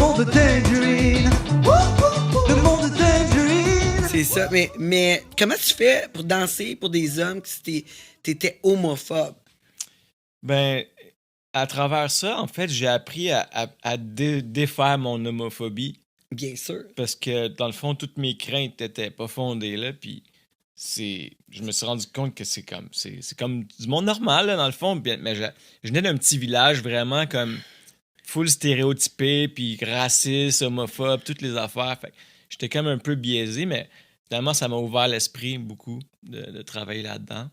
monde de Tangerine. Le monde de Tangerine. C'est ça. Mais comment tu fais pour danser pour des hommes si t'étais homophobe? Ben, à travers ça, en fait, j'ai appris à défaire mon homophobie. Bien sûr. Parce que, dans le fond, toutes mes craintes n'étaient pas fondées, là, puis je me suis rendu compte que c'est comme du monde normal, là, dans le fond, mais je venais d'un petit village vraiment comme full stéréotypé, puis raciste, homophobe, toutes les affaires, fait que j'étais comme un peu biaisé, mais finalement, ça m'a ouvert l'esprit beaucoup de travailler là-dedans.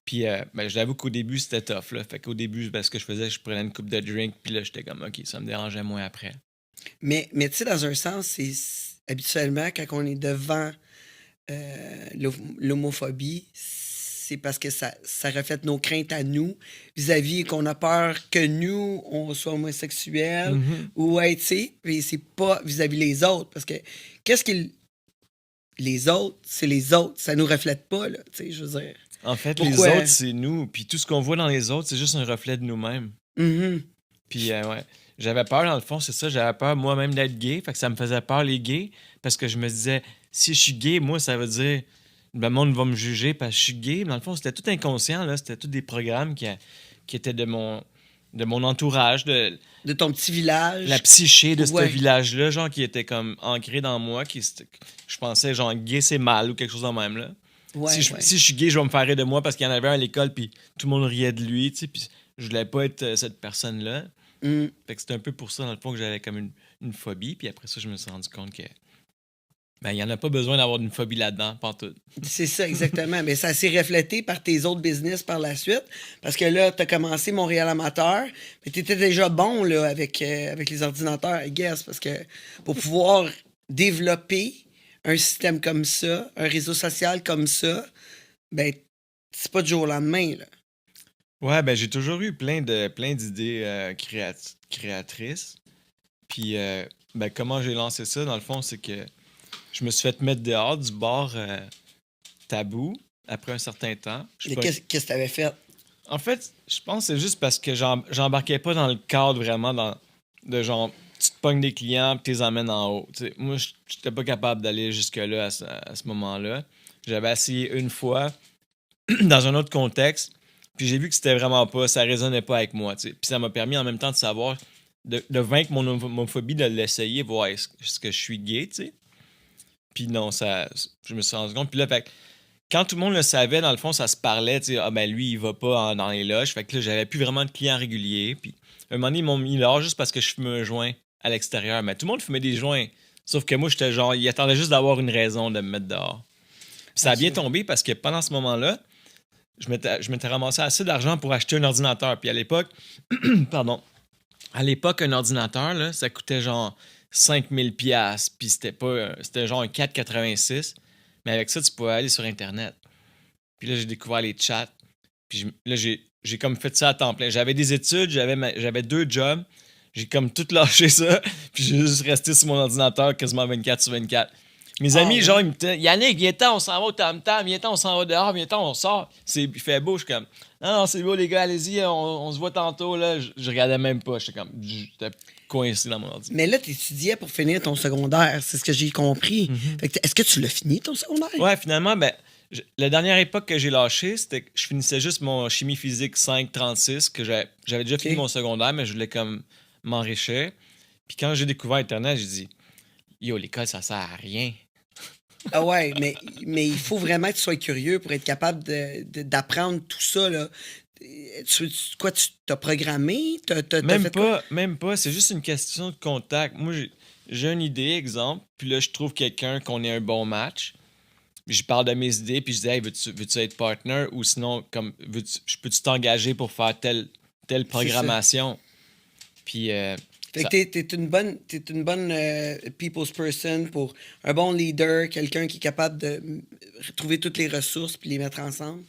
Puis, je l'avoue qu'au début, c'était tough, là, fait qu'au début, ce que je faisais, je prenais une coupe de drink, puis là, j'étais comme, OK, ça me dérangeait moins après. Mais tu sais, dans un sens, c'est habituellement, quand on est devant l'homophobie, c'est parce que ça reflète nos craintes à nous vis-à-vis qu'on a peur que nous, on soit homosexuels ou, ouais, tu sais, mais c'est pas vis-à-vis les autres. Parce que qu'est-ce que les autres, c'est les autres. Ça nous reflète pas, là, tu sais, je veux dire. En fait, Pourquoi? les autres, c'est nous, puis tout ce qu'on voit dans les autres, c'est juste un reflet de nous-mêmes. Mhm. Puis, ouais. J'avais peur, dans le fond, c'est ça. J'avais peur moi-même d'être gay. Fait que ça me faisait peur, les gays. Parce que je me disais, si je suis gay, moi, ça veut dire, le monde va me juger parce que je suis gay. Dans le fond, c'était tout inconscient, là. C'était tous des programmes qui étaient de mon entourage, de De ton petit village. la psyché de Ouais. ce village-là, genre, qui était comme ancré dans moi. Je pensais, genre, gay, c'est mal ou quelque chose de même, là. Ouais, si, je, ouais. si je suis gay, je vais me faire rire de moi parce qu'il y en avait un à l'école, puis tout le monde riait de lui, tu sais. Puis je voulais pas être cette personne-là. Mm. Fait que c'était un peu pour ça, dans le fond, que j'avais comme une phobie. Puis après ça, je me suis rendu compte que il n'y en a pas besoin d'avoir une phobie là-dedans, pantoute. C'est ça, exactement. Mais ça s'est reflété par tes autres business par la suite. Parce que là, tu as commencé Montréal Amateur, mais tu étais déjà bon là, avec les ordinateurs, I guess. Parce que pour pouvoir développer un système comme ça, un réseau social comme ça, ben, c'est pas du jour au lendemain, là. Ouais, ben j'ai toujours eu plein d'idées créatrices. Puis, comment j'ai lancé ça, dans le fond, c'est que je me suis fait mettre dehors du bar Tabou après un certain temps. Mais qu'est-ce que tu avais fait? En fait, je pense que c'est juste parce que j'embarquais pas dans le cadre vraiment de genre, tu te pognes des clients et tu les emmènes en haut. T'sais, moi, j'étais pas capable d'aller jusque-là à ce moment-là. J'avais essayé une fois dans un autre contexte, puis j'ai vu que c'était vraiment pas, ça résonnait pas avec moi. T'sais. Puis ça m'a permis en même temps de savoir, de vaincre mon homophobie, de l'essayer, voir est-ce que je suis gay, tu sais. Puis non, je me suis rendu compte. Puis là, fait, quand tout le monde le savait, dans le fond, ça se parlait, tu sais, ah ben lui, il va pas dans les loges. Fait que là, j'avais plus vraiment de clients réguliers. Puis un moment donné, ils m'ont mis là juste parce que je fumais un joint à l'extérieur. Mais tout le monde fumait des joints. Sauf que moi, j'étais genre, il attendait juste d'avoir une raison de me mettre dehors. Puis ça a bien tombé parce que pendant ce moment-là, je m'étais ramassé assez d'argent pour acheter un ordinateur. Puis à l'époque, pardon, un ordinateur, là, ça coûtait genre 5000 $. Puis c'était genre un 486. Mais avec ça, tu pouvais aller sur Internet. Puis là, j'ai découvert les chats. Puis là, j'ai comme fait ça à temps plein. J'avais des études, j'avais 2 jobs. J'ai comme tout lâché ça. Puis j'ai juste resté sur mon ordinateur quasiment 24/24. Mes amis, genre, ils me disaient, Yannick, viens-t'en, on s'en va au tam-tam, viens-t'en, on s'en va dehors, viens-t'en, on sort. Il fait beau, je suis comme, non, c'est beau, les gars, allez-y, on se voit tantôt, là. Je regardais même pas, j'étais coincé dans mon ordi. Mais là, tu étudiais pour finir ton secondaire, c'est ce que j'ai compris. Fait que est-ce que tu l'as fini, ton secondaire? Ouais, finalement, la dernière époque que j'ai lâché, c'était que je finissais juste mon chimie physique 536, que j'avais déjà fini mon secondaire, mais je voulais comme m'enrichir. Puis quand j'ai découvert Internet, j'ai dit, yo, l'école, ça sert à rien. Ah ouais, mais il faut vraiment que tu sois curieux pour être capable d'apprendre tout ça, là. Tu t'as programmé? Même pas. C'est juste une question de contact. Moi, j'ai une idée, exemple, puis là, je trouve quelqu'un qu'on ait un bon match. Je parle de mes idées, puis je dis, hey, veux-tu être partner? Ou sinon, comme, peux-tu t'engager pour faire telle programmation? Puis... fait que t'es une bonne people's person pour un bon leader, quelqu'un qui est capable de trouver toutes les ressources puis les mettre ensemble.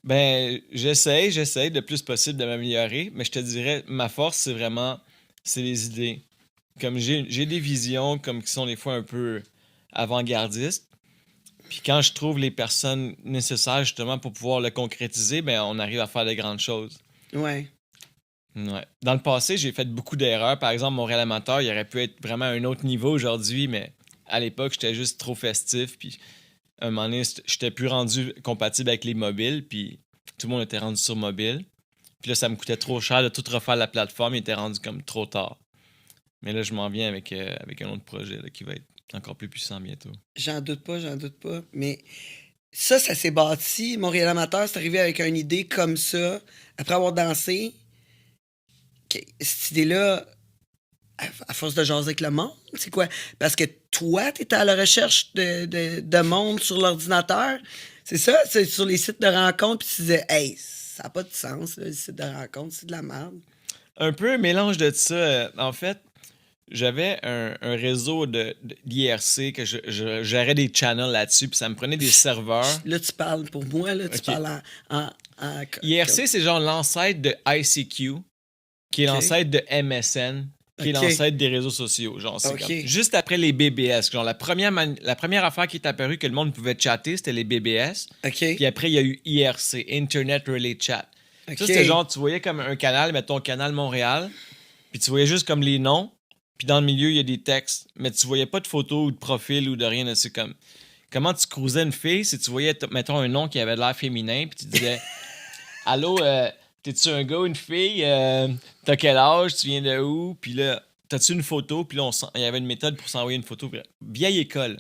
Ben, j'essaie le plus possible de m'améliorer, mais je te dirais, ma force, c'est les idées. Comme j'ai des visions comme qui sont des fois un peu avant-gardistes. Puis quand je trouve les personnes nécessaires justement pour pouvoir le concrétiser, ben on arrive à faire de grandes choses. Ouais. Ouais. Dans le passé, j'ai fait beaucoup d'erreurs. Par exemple, Montréal Amateur, il aurait pu être vraiment à un autre niveau aujourd'hui, mais à l'époque, j'étais juste trop festif. Puis à un moment donné, j'étais plus rendu compatible avec les mobiles. Puis tout le monde était rendu sur mobile. Puis là, ça me coûtait trop cher de tout refaire la plateforme. Il était rendu comme trop tard. Mais là, je m'en viens avec un autre projet là, qui va être encore plus puissant bientôt. J'en doute pas. Mais ça s'est bâti. Montréal Amateur, c'est arrivé avec une idée comme ça, après avoir dansé. Cette idée-là, à force de jaser avec le monde, c'est quoi? Parce que toi, t'étais à la recherche de monde sur l'ordinateur. C'est ça? C'est sur les sites de rencontres, puis tu disais, hey, ça n'a pas de sens, là, les sites de rencontres, c'est de la merde. Un peu un mélange de ça. En fait, j'avais un réseau d'IRC que je gérais des channels là-dessus, puis ça me prenait des serveurs. Là, tu parles pour moi, là, tu Ok. parles en IRC, c'est genre l'ancêtre de ICQ, qui est Ok. l'ancêtre de MSN, qui est Ok. l'ancêtre des réseaux sociaux. Genre, c'est Ok. comme juste après les BBS. Genre, la première affaire qui est apparue que le monde pouvait chatter, c'était les BBS. OK. Puis après, il y a eu IRC, Internet Relay Chat. OK. Ça, c'était genre, tu voyais comme un canal, mettons Canal Montréal, puis tu voyais juste comme les noms, puis dans le milieu, il y a des textes, mais tu voyais pas de photos ou de profil ou de rien de ça. Comme, comment tu cruisais une fille si tu voyais, mettons, un nom qui avait de l'air féminin, puis tu disais « Allô, t'es-tu un gars ou une fille? T'as quel âge? Tu viens de où? » Puis là, t'as-tu une photo? Puis là, il y avait une méthode pour s'envoyer une photo. Vieille école.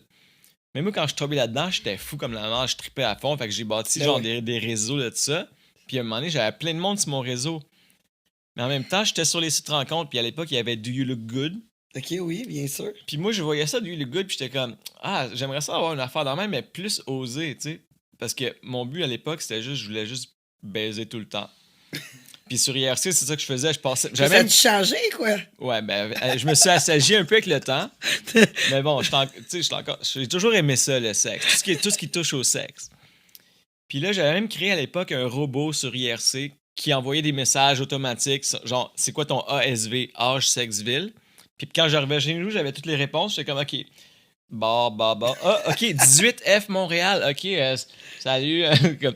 Mais moi, quand je suis tombé là-dedans, j'étais fou comme la mort, je tripais à fond, fait que j'ai bâti Ben genre ouais. des réseaux de ça. Puis à un moment donné, j'avais plein de monde sur mon réseau. Mais en même temps, j'étais sur les sites rencontres, puis à l'époque, il y avait Do You Look Good. OK, oui, bien sûr. Puis moi, je voyais ça, Do You Look Good, puis j'étais comme, ah, j'aimerais ça avoir une affaire dans même, mais plus osée, tu sais. Parce que mon but à l'époque, c'était juste, je voulais juste baiser tout le temps. Puis sur IRC, c'est ça que je faisais, je passais. Ça J'avais a dû changer, quoi. Ouais, ben, je me suis assagi un peu avec le temps. Mais bon, j'ai toujours aimé ça, le sexe. Tout ce qui touche au sexe. Puis là, j'avais même créé à l'époque un robot sur IRC qui envoyait des messages automatiques, genre, c'est quoi ton ASV, âge, sexe, ville? Puis quand j'arrivais chez nous, j'avais toutes les réponses. J'étais comme, OK, bah. Ah, OK, 18F Montréal. OK, salut. Comme.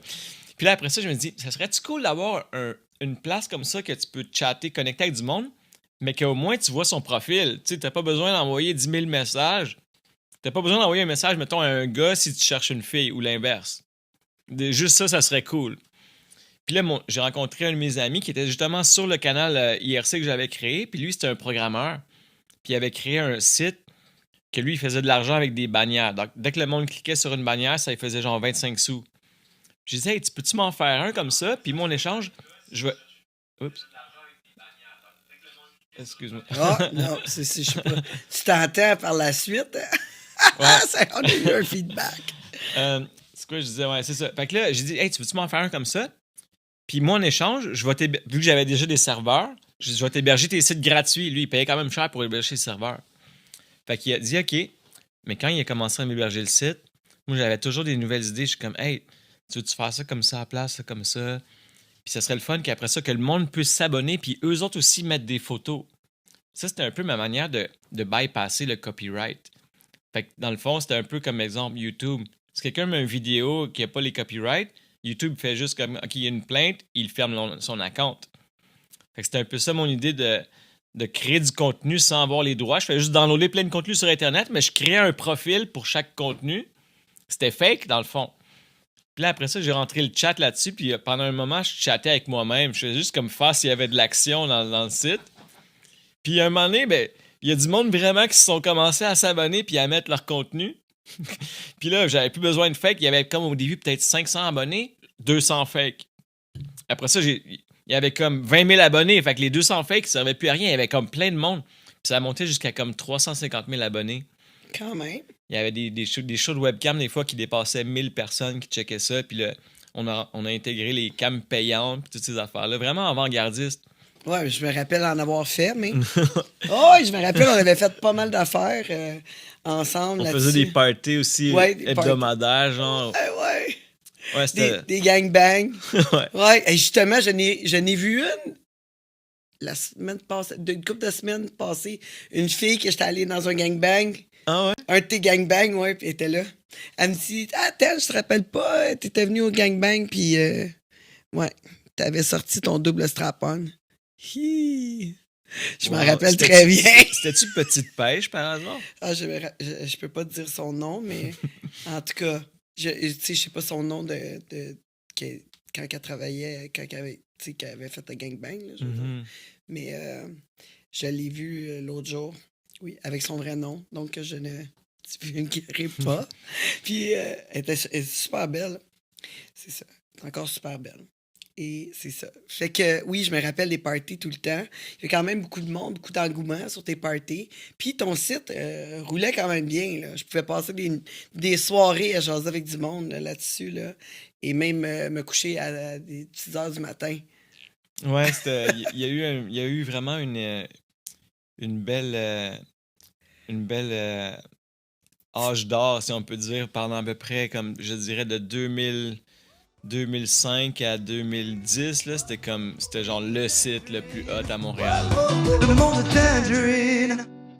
Puis là, après ça, je me dis, ça serait-tu cool d'avoir une place comme ça que tu peux chatter, connecter avec du monde, mais qu'au moins tu vois son profil. Tu sais, t'as pas besoin d'envoyer 10 000 messages. T'as pas besoin d'envoyer un message, mettons, à un gars si tu cherches une fille ou l'inverse. Juste ça serait cool. Puis là, j'ai rencontré un de mes amis qui était justement sur le canal IRC que j'avais créé. Puis lui, c'était un programmeur. Puis il avait créé un site que lui, il faisait de l'argent avec des bannières. Donc, dès que le monde cliquait sur une bannière, ça lui faisait genre 25 sous. J'ai dit, hey, peux-tu m'en faire un comme ça? Puis moi, en échange, je vais. Oups. Excuse-moi. Ah, non, je sais pas. Tu t'entends par la suite? Ouais. On a eu un feedback. C'est quoi je disais? Ouais, c'est ça. Fait que là, j'ai dit, hey, tu veux-tu m'en faire un comme ça? Puis moi, en échange, vu que j'avais déjà des serveurs, je vais t'héberger tes sites gratuits. Lui, il payait quand même cher pour héberger ses serveurs. Fait qu'il a dit, OK. Mais quand il a commencé à m'héberger le site, moi, j'avais toujours des nouvelles idées. Je suis comme, hey, tu veux-tu faire ça comme ça à la place, ça comme ça? Puis ça serait le fun qu'après ça, que le monde puisse s'abonner, puis eux autres aussi mettre des photos. Ça, c'était un peu ma manière de bypasser le copyright. Fait que dans le fond, c'était un peu comme exemple YouTube. Si quelqu'un met une vidéo qui n'a pas les copyrights, YouTube fait juste comme, OK, il y a une plainte, il ferme son account. Fait que c'était un peu ça mon idée de créer du contenu sans avoir les droits. Je fais juste downloader plein de contenu sur Internet, mais je créais un profil pour chaque contenu. C'était fake, dans le fond. Puis là, après ça, j'ai rentré le chat là-dessus, puis pendant un moment, je chattais avec moi-même. Je faisais juste comme faire s'il y avait de l'action dans le site. Puis à un moment donné, ben, il y a du monde vraiment qui se sont commencés à s'abonner puis à mettre leur contenu. Puis là, j'avais plus besoin de fake. Il y avait comme au début peut-être 500 abonnés, 200 fake. Après ça, il y avait comme 20 000 abonnés. Fait que les 200 fakes ne servaient plus à rien. Il y avait comme plein de monde. Puis ça a monté jusqu'à comme 350 000 abonnés. Quand même. Il y avait des shows de webcam des fois qui dépassaient 1000 personnes qui checkaient ça. Puis là, on a intégré les cams payantes puis toutes ces affaires-là. Vraiment avant-gardiste. Ouais, je me rappelle en avoir fait, mais. Oh, je me rappelle, on avait fait pas mal d'affaires ensemble. On là-dessus. faisait des parties aussi Ouais, des hebdomadaires, genre. Ouais. Ouais, c'était. Des gangbangs. Ouais. Ouais, et justement, je n'ai vu une la semaine passée, une couple de semaines passées, une fille que j'étais allé dans un gangbang. Ah ouais? Un de tes gangbangs, ouais, puis elle était là. Elle me dit, ah, tel, je te rappelle pas, t'étais venu au gangbang, puis ouais, t'avais sorti ton double strap-on. Hi. Je m'en Wow. rappelle C'était-tu- très bien. C'était-tu Petite Pêche par hasard? Ah, je peux pas te dire son nom, mais en tout cas, tu sais, je sais pas son nom que- quand elle travaillait, quand elle avait, tu sais, qu'elle avait fait le gangbang, là, je veux dire. Mhm. Mais je l'ai vu l'autre jour, oui, avec son vrai nom, donc je ne divulguerai pas. Puis elle est super belle. C'est ça. Elle est encore super belle. Et c'est ça. Fait que oui, je me rappelle des parties tout le temps. Il y a quand même beaucoup de monde, beaucoup d'engouement sur tes parties. Puis ton site roulait quand même bien. Là. Je pouvais passer des soirées à jaser avec du monde là-dessus. Là, et même me coucher à des petites heures du matin. Ouais, il y a eu vraiment une belle, âge d'or, si on peut dire, pendant à peu près, comme je dirais, de 2005 à 2010, là, c'était genre le site le plus hot à Montréal. Le monde de Tangerine.